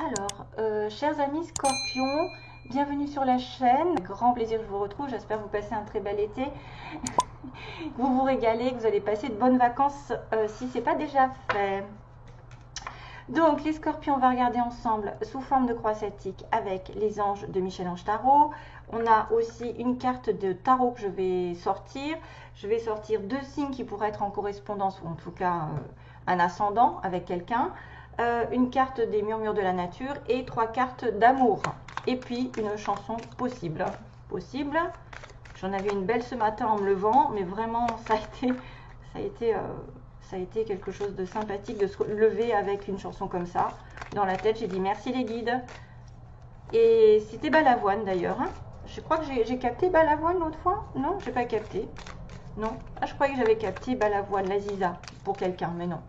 Alors, chers amis Scorpions, bienvenue sur la chaîne. Grand plaisir que je vous retrouve. J'espère que vous passez un très bel été. Vous vous régalez, que vous allez passer de bonnes vacances si ce n'est pas déjà fait. Donc, les Scorpions, on va regarder ensemble sous forme de croix celtique avec les anges de Michel-Ange Tarot. On a aussi une carte de tarot que je vais sortir. Je vais sortir 2 signes qui pourraient être en correspondance, ou en tout cas un ascendant avec quelqu'un. Une carte des murmures de la nature et 3 cartes d'amour. Et puis une chanson possible. J'en avais une belle ce matin en me levant, mais vraiment ça a été quelque chose de sympathique de se lever avec une chanson comme ça dans la tête. J'ai dit merci les guides. Et c'était Balavoine d'ailleurs. Hein. Je crois que j'ai capté Balavoine l'autre fois. Non, j'ai pas capté. Non. Ah, je croyais que j'avais capté Balavoine, la Ziza, pour quelqu'un, mais non.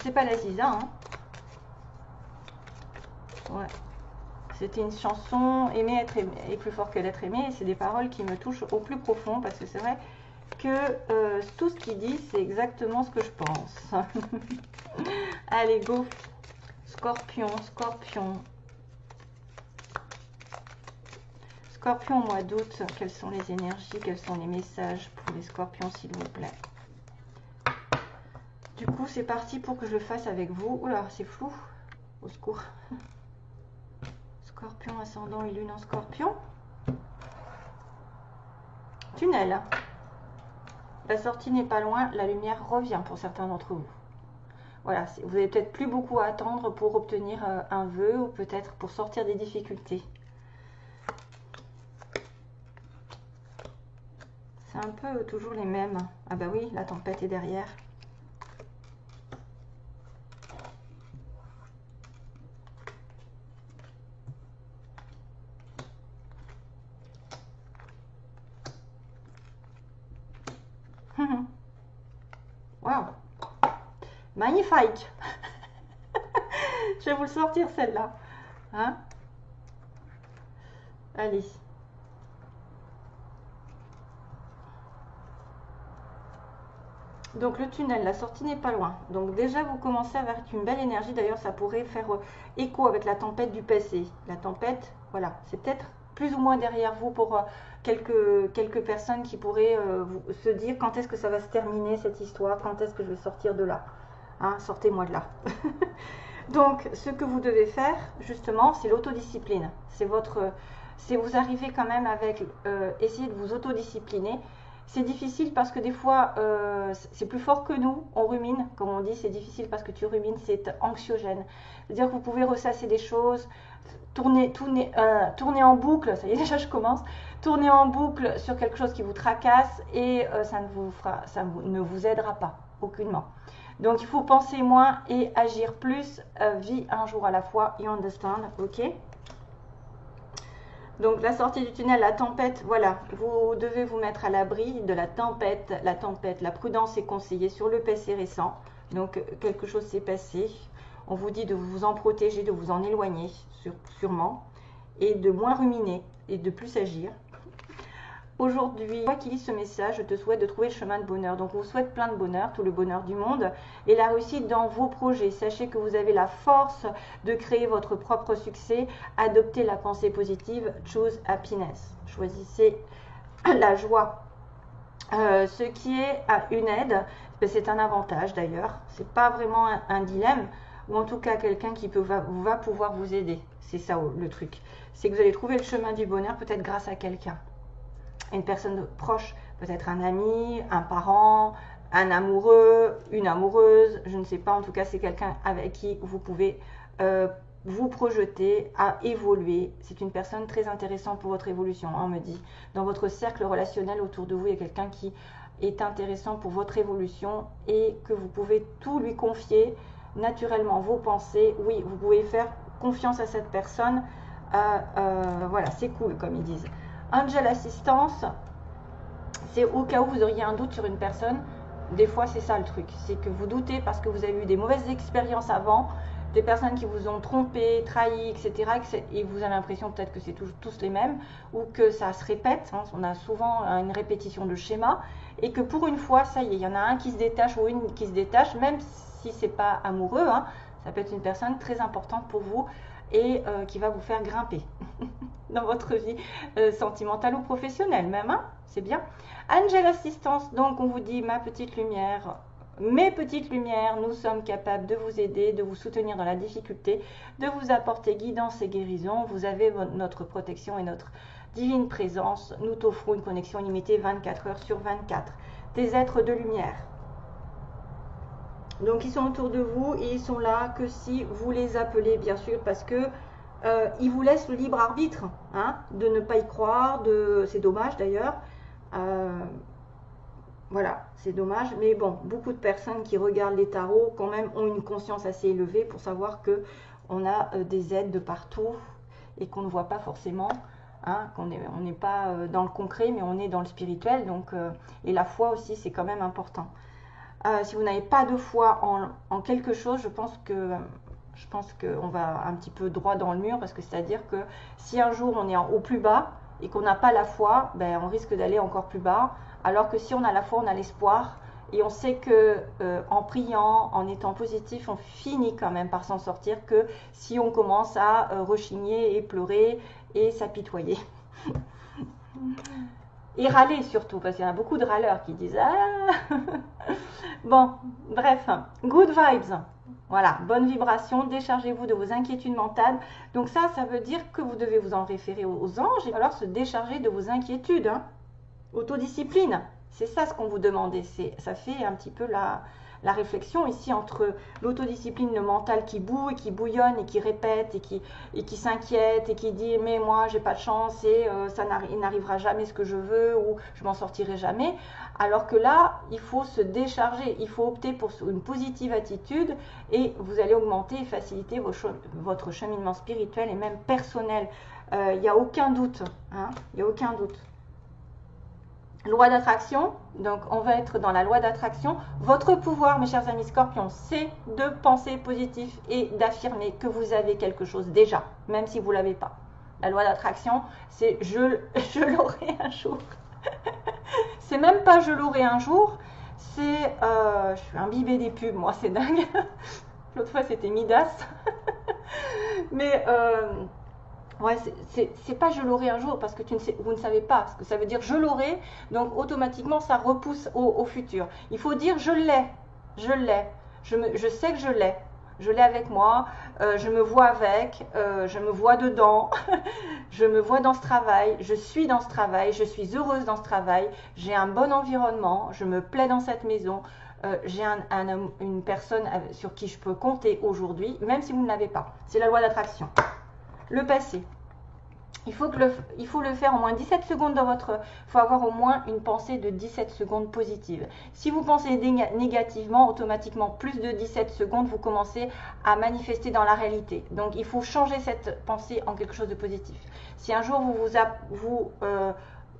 C'est pas la Ziza. Hein. Ouais. C'était une chanson Aimer être aimé est plus fort que l'être aimé. Et c'est des paroles qui me touchent au plus profond parce que c'est vrai que tout ce qu'il dit, c'est exactement ce que je pense. Allez, go. Scorpion, Scorpion. Scorpion au mois d'août, quelles sont les énergies, quels sont les messages pour les Scorpions, s'il vous plaît. Du coup, c'est parti pour que je le fasse avec vous. Oula, c'est flou. Au secours. Scorpion, ascendant et lune en Scorpion. Tunnel. La sortie n'est pas loin, la lumière revient pour certains d'entre vous. Voilà, vous n'avez peut-être plus beaucoup à attendre pour obtenir un vœu ou peut-être pour sortir des difficultés. C'est un peu toujours les mêmes. Ah bah oui, la tempête est derrière. Waouh, magnifique. Je vais vous le sortir celle-là. Hein? Allez. Donc le tunnel, la sortie n'est pas loin. Donc déjà vous commencez avec une belle énergie. D'ailleurs ça pourrait faire écho avec la tempête du passé. La tempête, voilà, c'est peut-être plus ou moins derrière vous pour quelques personnes qui pourraient se dire quand est-ce que ça va se terminer cette histoire, quand est-ce que je vais sortir de là. Hein, sortez-moi de là. Donc ce que vous devez faire justement, c'est l'autodiscipline. C'est vous arrivez quand même avec essayer de vous autodiscipliner. C'est difficile parce que des fois, c'est plus fort que nous, on rumine, comme on dit, c'est difficile parce que tu rumines, c'est anxiogène. C'est-à-dire que vous pouvez ressasser des choses, tourner en boucle, ça y est déjà je commence, tourner en boucle sur quelque chose qui vous tracasse et ça ne vous aidera pas, aucunement. Donc il faut penser moins et agir plus, vie un jour à la fois, you understand, ok? Donc la sortie du tunnel, la tempête, voilà, vous devez vous mettre à l'abri de la tempête. La prudence est conseillée sur le passé récent. Donc quelque chose s'est passé. On vous dit de vous en protéger, de vous en éloigner, sûrement, et de moins ruminer et de plus agir. Aujourd'hui, moi qui lis ce message, je te souhaite de trouver le chemin de bonheur. Donc, on vous souhaite plein de bonheur, tout le bonheur du monde et la réussite dans vos projets. Sachez que vous avez la force de créer votre propre succès. Adoptez la pensée positive. Choose happiness. Choisissez la joie. Ce qui est une aide, c'est un avantage d'ailleurs. C'est pas vraiment un dilemme, ou en tout cas quelqu'un qui va pouvoir vous aider. C'est ça le truc. C'est que vous allez trouver le chemin du bonheur peut-être grâce à quelqu'un. Une personne proche, peut-être un ami, un parent, un amoureux, une amoureuse, je ne sais pas, en tout cas c'est quelqu'un avec qui vous pouvez vous projeter à évoluer. C'est une personne très intéressante pour votre évolution, on me dit. Dans votre cercle relationnel autour de vous, il y a quelqu'un qui est intéressant pour votre évolution et que vous pouvez tout lui confier naturellement, vos pensées. Oui, vous pouvez faire confiance à cette personne. Voilà, c'est cool comme ils disent. Angel Assistance, c'est au cas où vous auriez un doute sur une personne. Des fois, c'est ça le truc. C'est que vous doutez parce que vous avez eu des mauvaises expériences avant, des personnes qui vous ont trompé, trahi, etc. Et vous avez l'impression peut-être que c'est tous les mêmes ou que ça se répète. Hein, on a souvent une répétition de schéma et que pour une fois, ça y est, il y en a un qui se détache ou une qui se détache, même si c'est pas amoureux. Hein, Ça peut être une personne très importante pour vous et qui va vous faire grimper dans votre vie sentimentale ou professionnelle même, hein, c'est bien. Angel Assistance, donc on vous dit ma petite lumière, mes petites lumières, nous sommes capables de vous aider, de vous soutenir dans la difficulté, de vous apporter guidance et guérison. Vous avez notre protection et notre divine présence. Nous t'offrons une connexion illimitée 24 heures sur 24. Des êtres de lumière. Donc ils sont autour de vous et ils sont là que si vous les appelez, bien sûr, parce que ils vous laissent le libre arbitre, hein, de ne pas y croire, c'est dommage d'ailleurs. Voilà, c'est dommage, mais bon, beaucoup de personnes qui regardent les tarots quand même ont une conscience assez élevée pour savoir que on a des aides de partout et qu'on ne voit pas forcément, hein, on n'est pas dans le concret, mais on est dans le spirituel, donc et la foi aussi, c'est quand même important. Si vous n'avez pas de foi en quelque chose, je pense qu'on va un petit peu droit dans le mur, parce que c'est-à-dire que si un jour on est au plus bas et qu'on n'a pas la foi, ben, on risque d'aller encore plus bas, alors que si on a la foi, on a l'espoir, et on sait que en priant, en étant positif, on finit quand même par s'en sortir, que si on commence à rechigner et pleurer et s'apitoyer. Et râler surtout, parce qu'il y en a beaucoup de râleurs qui disent « Ah !» Bon, bref, good vibes. Voilà, bonne vibration, déchargez-vous de vos inquiétudes mentales. Donc ça veut dire que vous devez vous en référer aux anges et alors se décharger de vos inquiétudes. Hein. Autodiscipline, c'est ça ce qu'on vous demandait. Ça fait un petit peu la réflexion ici entre l'autodiscipline, le mental qui boue et qui bouillonne et qui répète et qui s'inquiète et qui dit mais moi j'ai pas de chance et il n'arrivera jamais ce que je veux ou je m'en sortirai jamais, alors que là il faut se décharger, il faut opter pour une positive attitude et vous allez augmenter et faciliter votre cheminement spirituel et même personnel. Il n'y a aucun doute, hein, il n'y a aucun doute. Loi d'attraction, donc on va être dans la loi d'attraction. Votre pouvoir, mes chers amis scorpions, c'est de penser positif et d'affirmer que vous avez quelque chose déjà, même si vous ne l'avez pas. La loi d'attraction, c'est je l'aurai un jour. C'est même pas je l'aurai un jour, c'est je suis imbibée des pubs, moi c'est dingue. L'autre fois c'était Midas. Mais ouais, c'est pas je l'aurai un jour parce que vous ne savez pas ce que ça veut dire je l'aurai, donc automatiquement ça repousse au futur. Il faut dire je l'ai, je sais que je l'ai avec moi, je me vois avec, je me vois dedans, je me vois dans ce travail, je suis dans ce travail, je suis heureuse dans ce travail, j'ai un bon environnement, je me plais dans cette maison, j'ai une personne sur qui je peux compter aujourd'hui, même si vous ne l'avez pas. C'est la loi d'attraction. Le passé. Il faut le faire au moins 17 secondes dans votre... Il faut avoir au moins une pensée de 17 secondes positive. Si vous pensez négativement, automatiquement, plus de 17 secondes, vous commencez à manifester dans la réalité. Donc, il faut changer cette pensée en quelque chose de positif. Si un jour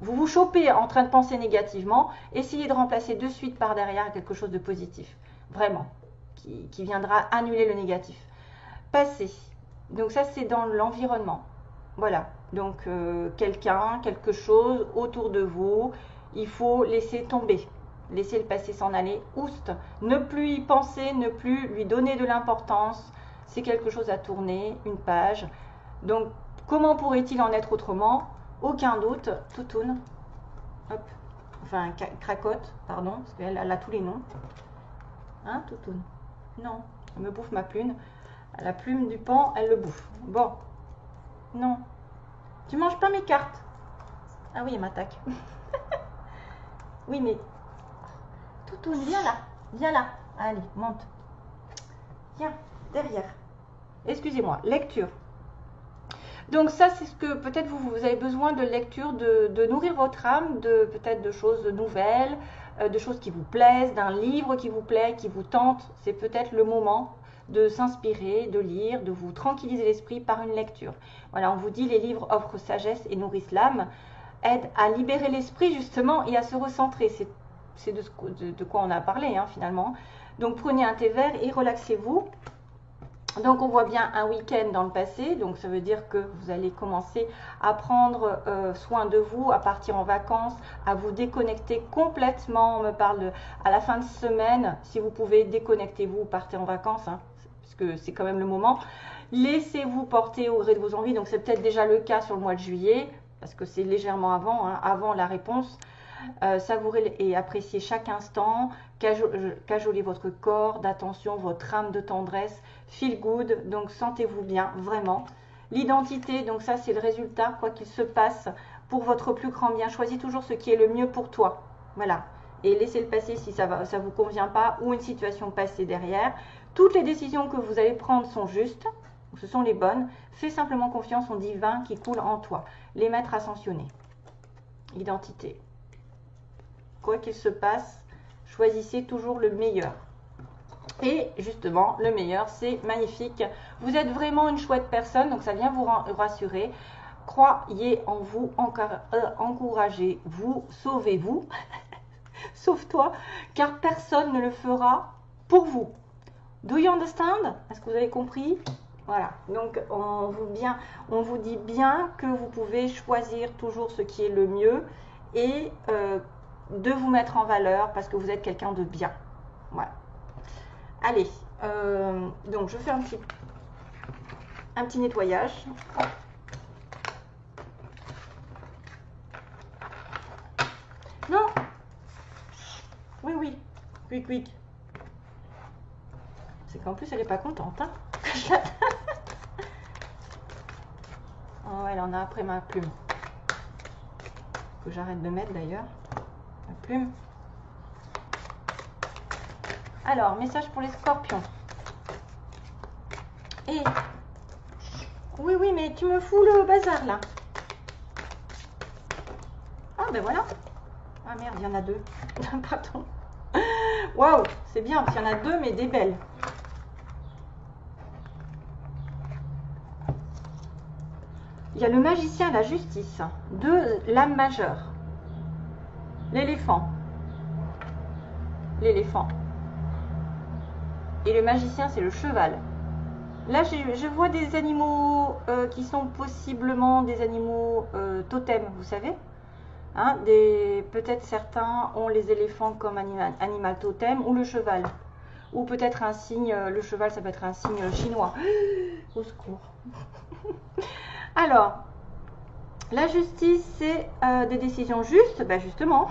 vous chopez en train de penser négativement, essayez de remplacer de suite par derrière quelque chose de positif. Vraiment. Qui viendra annuler le négatif. Passé. Donc ça, c'est dans l'environnement. Voilà. Donc, quelqu'un, quelque chose autour de vous, il faut laisser tomber. Laisser le passé s'en aller. Oust. Ne plus y penser, ne plus lui donner de l'importance. C'est quelque chose à tourner, une page. Donc, comment pourrait-il en être autrement? Aucun doute. Toutoune. Hop. Enfin, cracotte, pardon, parce qu'elle a tous les noms. Hein, Toutoune? Non, elle me bouffe ma plume. La plume du pan, elle le bouffe. Bon. Non. Tu manges pas mes cartes. Ah oui, elle m'attaque. Oui, mais... Toutoune, viens là. Viens là. Allez, monte. Viens, derrière. Excusez-moi, lecture. Donc ça, c'est ce que peut-être vous avez besoin de lecture, de nourrir votre âme, peut-être de choses nouvelles, de choses qui vous plaisent, d'un livre qui vous plaît, qui vous tente. C'est peut-être le moment de s'inspirer, de lire, de vous tranquilliser l'esprit par une lecture. Voilà, on vous dit les livres offrent sagesse et nourrissent l'âme, aident à libérer l'esprit justement et à se recentrer. C'est de quoi on a parlé hein, finalement. Donc prenez un thé vert et relaxez-vous. Donc on voit bien un week-end dans le passé, donc ça veut dire que vous allez commencer à prendre soin de vous, à partir en vacances, à vous déconnecter complètement. On me parle à la fin de semaine, si vous pouvez déconnectez-vous, partez en vacances. Hein. puisque c'est quand même le moment. Laissez-vous porter au gré de vos envies. Donc c'est peut-être déjà le cas sur le mois de juillet, parce que c'est légèrement avant, hein, avant la réponse. Savourez et appréciez chaque instant, cajolez votre corps d'attention, votre âme de tendresse, feel good, donc sentez-vous bien, vraiment. L'identité, donc ça c'est le résultat, quoi qu'il se passe, pour votre plus grand bien. Choisis toujours ce qui est le mieux pour toi, voilà. Et laissez le passer si ça ne vous convient pas, ou une situation passée derrière. Toutes les décisions que vous allez prendre sont justes, ce sont les bonnes. Fais simplement confiance au divin qui coule en toi. Les maîtres ascensionnés. Identité. Quoi qu'il se passe, choisissez toujours le meilleur. Et justement, le meilleur, c'est magnifique. Vous êtes vraiment une chouette personne, donc ça vient vous rassurer. Croyez en vous, encouragez-vous, sauvez-vous, sauve-toi, car personne ne le fera pour vous. Do you understand? Est-ce que vous avez compris? Voilà, donc on vous dit bien que vous pouvez choisir toujours ce qui est le mieux et de vous mettre en valeur parce que vous êtes quelqu'un de bien. Voilà. Allez, donc je fais un petit nettoyage. Non. Oui, oui. Quick, quick. C'est qu'en plus, elle n'est pas contente. Hein. Oh, elle en a après ma plume. Que j'arrête de mettre d'ailleurs. La plume. Alors, message pour les scorpions. Et... Oui, oui, mais tu me fous le bazar là. Ah, ben voilà. Ah merde, il y en a deux. Pardon. Waouh, c'est bien, parce qu'il y en a deux, mais des belles. Il y a le magicien et la justice. Deux lames majeures. L'éléphant. L'éléphant. Et le magicien, c'est le cheval. Là, je vois des animaux qui sont possiblement des animaux totems, vous savez. Hein, peut-être certains ont les éléphants comme animal totem ou le cheval. Ou peut-être un signe, le cheval, ça peut être un signe chinois. Au secours. Alors, la justice, c'est des décisions justes, ben justement,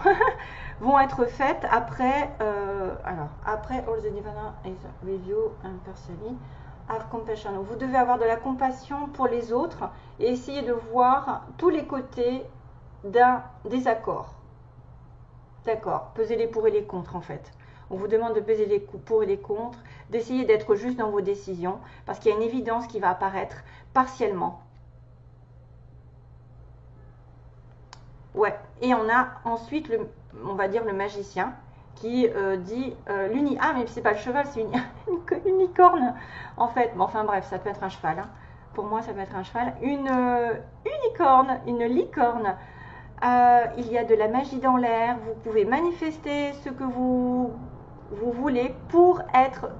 vont être faites après, après all the divine is review and personally have compassion. Vous devez avoir de la compassion pour les autres et essayer de voir tous les côtés d'un désaccord. D'accord, pesez les pour et les contre en fait. On vous demande de peser les pour et les contre, d'essayer d'être juste dans vos décisions, parce qu'il y a une évidence qui va apparaître partiellement. Ouais, et on a ensuite, on va dire le magicien, qui dit ah, mais c'est pas le cheval, c'est une licorne, en fait. Bon, enfin bref, ça peut être un cheval. Hein. Pour moi, ça peut être un cheval. Une licorne. Il y a de la magie dans l'air. Vous pouvez manifester ce que vous voulez pour être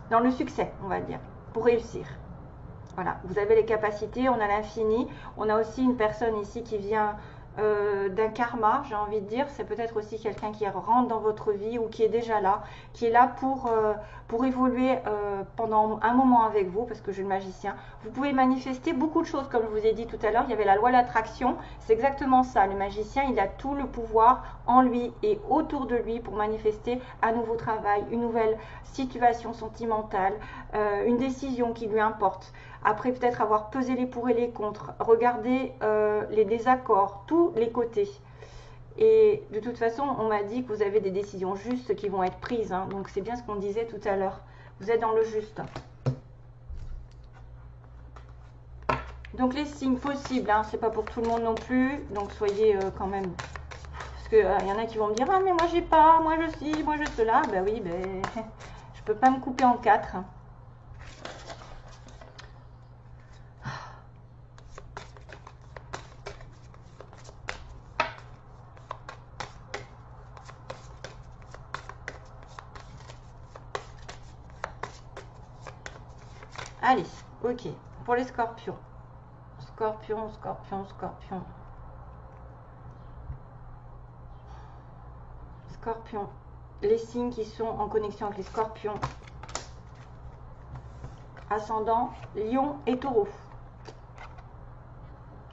dans le succès, on va dire, pour réussir. Voilà, vous avez les capacités, on a l'infini. On a aussi une personne ici qui vient d'un karma, j'ai envie de dire. C'est peut-être aussi quelqu'un qui rentre dans votre vie ou qui est déjà là, qui est là pour évoluer pendant un moment avec vous, parce que je suis le magicien. Vous pouvez manifester beaucoup de choses, comme je vous ai dit tout à l'heure. Il y avait la loi de l'attraction, c'est exactement ça. Le magicien, il a tout le pouvoir en lui et autour de lui pour manifester un nouveau travail, une nouvelle situation sentimentale, une décision qui lui importe. Après peut-être avoir pesé les pour et les contre, regarder les désaccords, tous les côtés. Et de toute façon, on m'a dit que vous avez des décisions justes qui vont être prises. Hein. Donc c'est bien ce qu'on disait tout à l'heure. Vous êtes dans le juste. Donc les signes possibles, hein, c'est pas pour tout le monde non plus. Donc soyez quand même... Parce qu'il y en a qui vont me dire « Ah mais moi j'ai pas, moi je suis, moi je cela. » Ben oui, ben, je peux pas me couper en quatre. Allez, ok. Pour les scorpions. Scorpion, scorpion, scorpion. Scorpion. Les signes qui sont en connexion avec les scorpions. ascendant Lion et Taureau.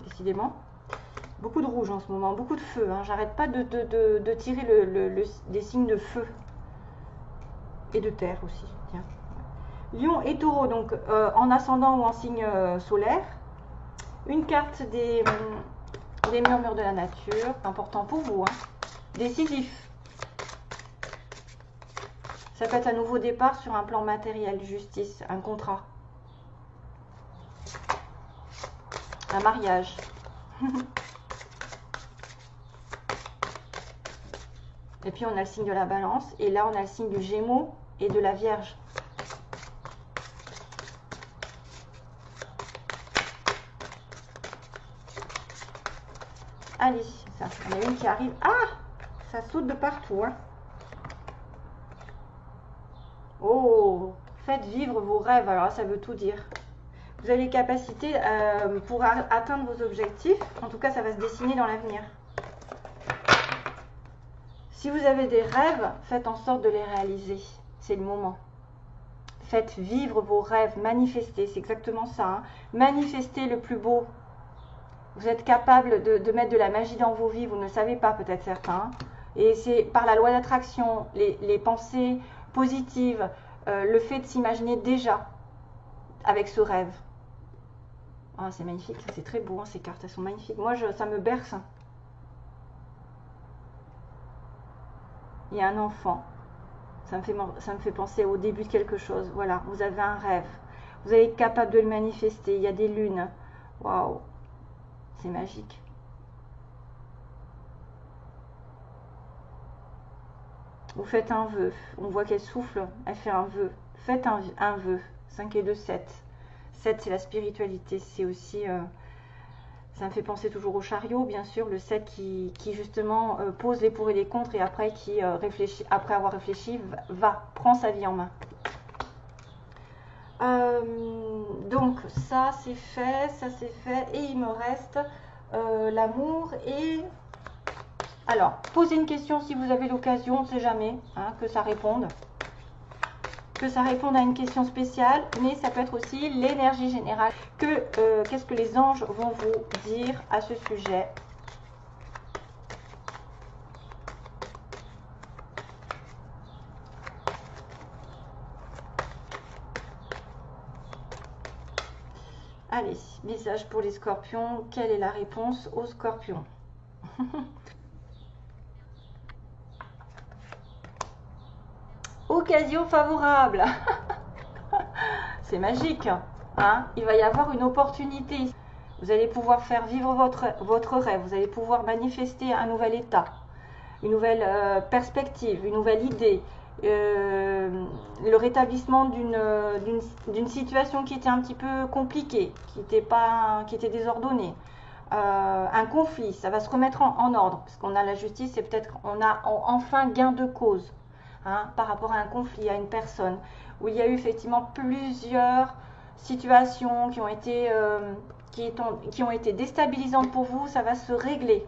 Décidément, beaucoup de rouge en ce moment, beaucoup de feu. Hein. J'arrête pas de tirer des signes de feu. Et de terre aussi. Tiens. Lion et Taureau, donc en ascendant ou en signe solaire. Une carte des murmures de la nature, important pour vous. Hein. Décisif. Ça peut être un nouveau départ sur un plan matériel, justice, un contrat. Un mariage. Et puis on a le signe de la balance. Et là on a le signe du Gémeaux et de la Vierge. Allez, ça, on a une qui arrive. Ah, ça saute de partout. Hein. Oh, faites vivre vos rêves. Alors ça veut tout dire. Vous avez les capacités pour atteindre vos objectifs. En tout cas, ça va se dessiner dans l'avenir. Si vous avez des rêves, faites en sorte de les réaliser. C'est le moment. Faites vivre vos rêves, manifestez. C'est exactement ça. Hein. Manifestez le plus beau. Vous êtes capable de mettre de la magie dans vos vies. Vous ne le savez pas, peut-être certains. Et c'est par la loi d'attraction, les pensées positives, le fait de s'imaginer déjà avec ce rêve. Ah, c'est magnifique, c'est très beau, hein, ces cartes, elles sont magnifiques. Moi, ça me berce. Il y a un enfant. Ça me fait penser au début de quelque chose. Voilà, vous avez un rêve. Vous allez être capable de le manifester. Il y a des lunes. Waouh, c'est magique. Vous faites un vœu. On voit qu'elle souffle. Elle fait un vœu. Faites un vœu. 5 et 2, 7. 7, c'est la spiritualité. C'est aussi... ça me fait penser toujours au chariot, bien sûr. Le 7 qui justement pose les pour et les contre. Et après, qui réfléchit, après avoir réfléchi, prend sa vie en main. Donc, ça, c'est fait. Ça, c'est fait. Et il me reste l'amour et... Alors, posez une question si vous avez l'occasion, on ne sait jamais, hein, que ça réponde. Que ça réponde à une question spéciale, mais ça peut être aussi l'énergie générale. Qu'est-ce que les anges vont vous dire à ce sujet? Allez, message pour les scorpions. Quelle est la réponse aux scorpions? Occasion favorable. C'est magique. Hein, il va y avoir une opportunité. Vous allez pouvoir faire vivre votre rêve. Vous allez pouvoir manifester un nouvel état, une nouvelle perspective, une nouvelle idée. Le rétablissement d'une situation qui était un petit peu compliquée, qui était désordonnée. Un conflit, ça va se remettre en ordre. Parce qu'on a la justice, c'est peut-être on a enfin gain de cause. Hein, par rapport à un conflit, à une personne, où il y a eu effectivement plusieurs situations qui ont été déstabilisantes pour vous, ça va se régler.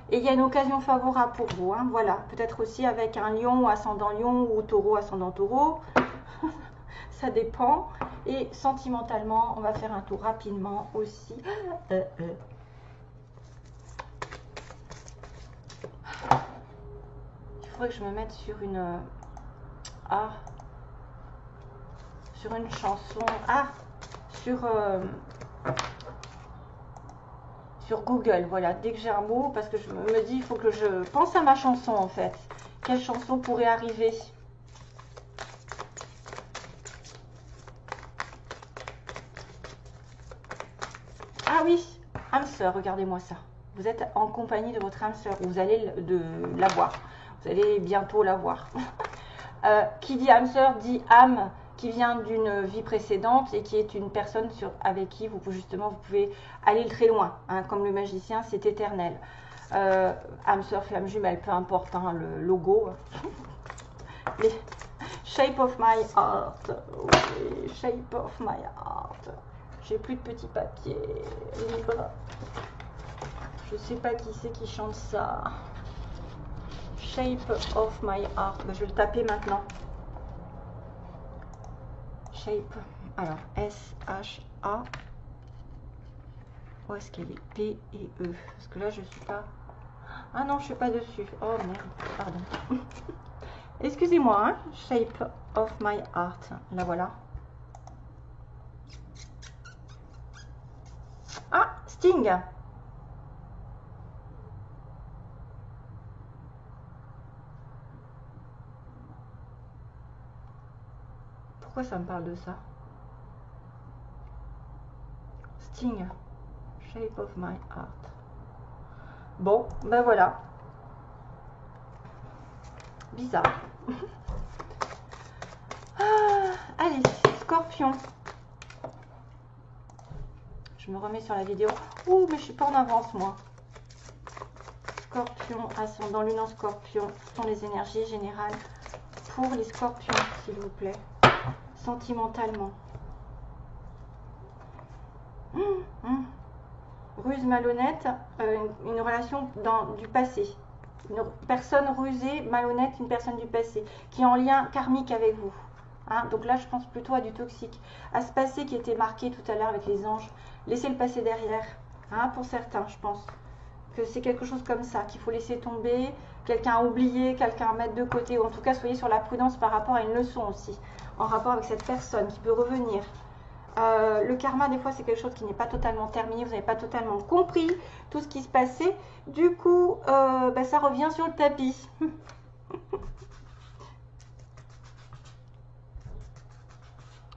Et il y a une occasion favorable pour vous, hein, voilà, peut-être aussi avec un lion ou ascendant lion ou taureau ascendant taureau, ça dépend. Et sentimentalement, on va faire un tour rapidement aussi. Il faudrait que je me mette sur une chanson, sur Google, voilà, dès que j'ai un mot, parce que je me dis, il faut que je pense à ma chanson en fait. Quelle chanson pourrait arriver? Ah oui, âme sœur, regardez-moi ça. Vous êtes en compagnie de votre âme sœur, vous allez la voir. Vous allez bientôt la voir. Qui dit âme sœur dit âme qui vient d'une vie précédente et qui est une personne avec qui vous pouvez aller très loin. Hein, comme le magicien, c'est éternel. Âme sœur, flamme jumelle, peu importe hein, le logo. Shape of my heart. Okay. Shape of my heart. J'ai plus de petits papiers. Libre. Je sais pas qui c'est qui chante ça. Shape of my heart. Je vais le taper maintenant. shape. Alors, S-H-A. Où est-ce qu'elle est? P et E. Parce que là, je suis pas... Ah non, je suis pas dessus. Oh merde, pardon. Excusez-moi, hein. Shape of my heart. La voilà. Ah, Sting. Pourquoi ça me parle de ça? Sting. Shape of my heart. Bon, ben voilà. Bizarre. Ah, allez, Scorpion. Je me remets sur la vidéo. Ouh, mais je suis pas en avance, moi. Scorpion, ascendant lune en Scorpion. Ce sont les énergies générales pour les Scorpions, s'il vous plaît. Sentimentalement. Ruse malhonnête, une relation du passé. Une personne rusée, malhonnête, une personne du passé, qui est en lien karmique avec vous. Hein, donc là, je pense plutôt à du toxique, à ce passé qui était marqué tout à l'heure avec les anges. Laissez le passé derrière. Hein, pour certains, je pense que c'est quelque chose comme ça qu'il faut laisser tomber, quelqu'un à oublier, quelqu'un à mettre de côté, ou en tout cas, soyez sur la prudence par rapport à une leçon aussi, en rapport avec cette personne qui peut revenir. Le karma, des fois, c'est quelque chose qui n'est pas totalement terminé. Vous n'avez pas totalement compris tout ce qui se passait. Du coup, ça revient sur le tapis.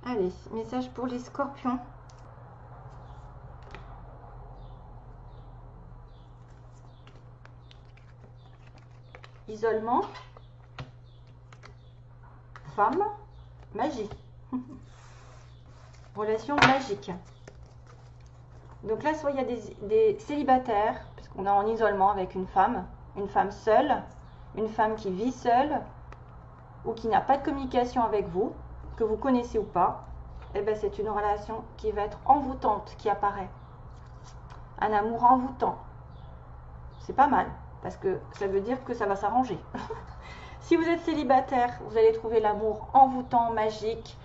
Allez, message pour les Scorpions. Isolement. Femme. Magie. Relation magique. Donc là, soit il y a des célibataires, puisqu'on est en isolement avec une femme seule, une femme qui vit seule, ou qui n'a pas de communication avec vous, que vous connaissez ou pas, et ben c'est une relation qui va être envoûtante qui apparaît. Un amour envoûtant. C'est pas mal, parce que ça veut dire que ça va s'arranger. Si vous êtes célibataire, vous allez trouver l'amour envoûtant, magique.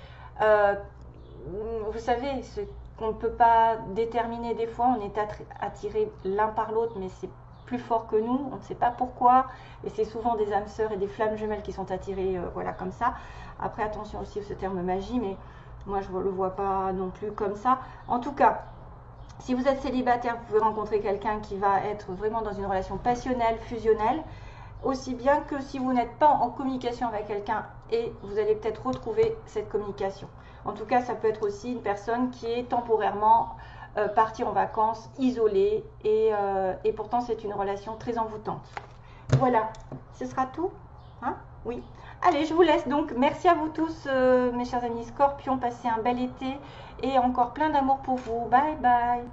Vous savez, ce qu'on ne peut pas déterminer des fois, on est attiré l'un par l'autre, mais c'est plus fort que nous, on ne sait pas pourquoi, et c'est souvent des âmes sœurs et des flammes jumelles qui sont attirées, voilà, comme ça. Après, attention aussi à ce terme magie, mais moi je ne le vois pas non plus comme ça. En tout cas, si vous êtes célibataire, vous pouvez rencontrer quelqu'un qui va être vraiment dans une relation passionnelle, fusionnelle, aussi bien que si vous n'êtes pas en communication avec quelqu'un, et vous allez peut-être retrouver cette communication. En tout cas, ça peut être aussi une personne qui est temporairement partie en vacances, isolée, et pourtant c'est une relation très envoûtante. Voilà, ce sera tout, hein? Oui. Allez, je vous laisse donc. Merci à vous tous, mes chers amis Scorpions. Passez un bel été et encore plein d'amour pour vous. Bye bye.